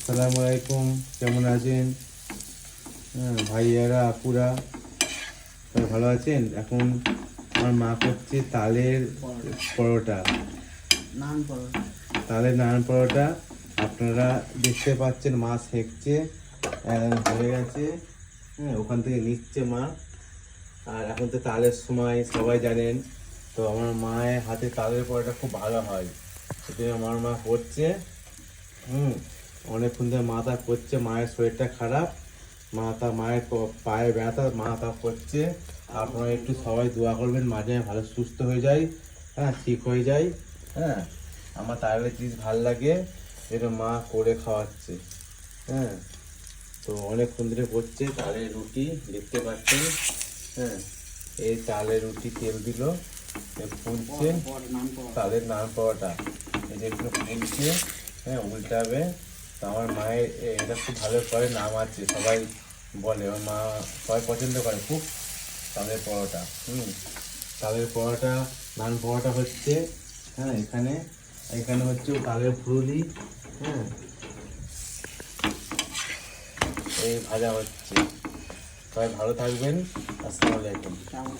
আসসালামু আলাইকুম, কেমন আছেন? হ্যাঁ, ভাইয়ারা আপুরা সবাই ভালো আছেন? এখন আমার মা করছে তালের পরোটা, নান পরোটা। তালের নান পরোটা। আপনারা দেখতে পাচ্ছেন মা সেঁকছে, হয়ে গেছে। হ্যাঁ, ওখান থেকে নিচ্ছে মা। আর এখন তো তালের সময় সবাই জানেন, তো আমার মায়ের হাতে তালের পরোটা খুব ভালো হয়, সেটাই আমার মা করছে। অনেকক্ষণ ধরে মাথা করছে, মায়ের শরীরটা খারাপ, মায়ের পায়ে ব্যথা, মাথা করছে। আপনারা একটু সবাই দোয়া করবেন, মাঝে ভালো সুস্থ হয়ে যায়, হ্যাঁ, ঠিক হয়ে যায়। হ্যাঁ, আমার তালের জিনিস ভাল লাগে, এটা মা করে খাওয়াচ্ছে। হ্যাঁ, তো অনেকক্ষণ ধরে করছে। তালের রুটি দেখতে পাচ্ছেন। হ্যাঁ, এই তালের রুটি তেল দিল, ফুলছে। তালের নান পরোটা এই যে একটু ফুলছে। হ্যাঁ, উল্টাবে। তো আমার মায়ের এটা খুব ভালো করে, নাম আছে, সবাই বলে, আমার মা সবাই পছন্দ করে খুব তালের পরোটা। তালের পরোটা, নান পরোটা হচ্ছে। হ্যাঁ, এখানে এখানে হচ্ছে তালের ফুলুরি। হ্যাঁ, এই ভাজা হচ্ছে। সবাই ভালো থাকবেন। আসসালামু আলাইকুম।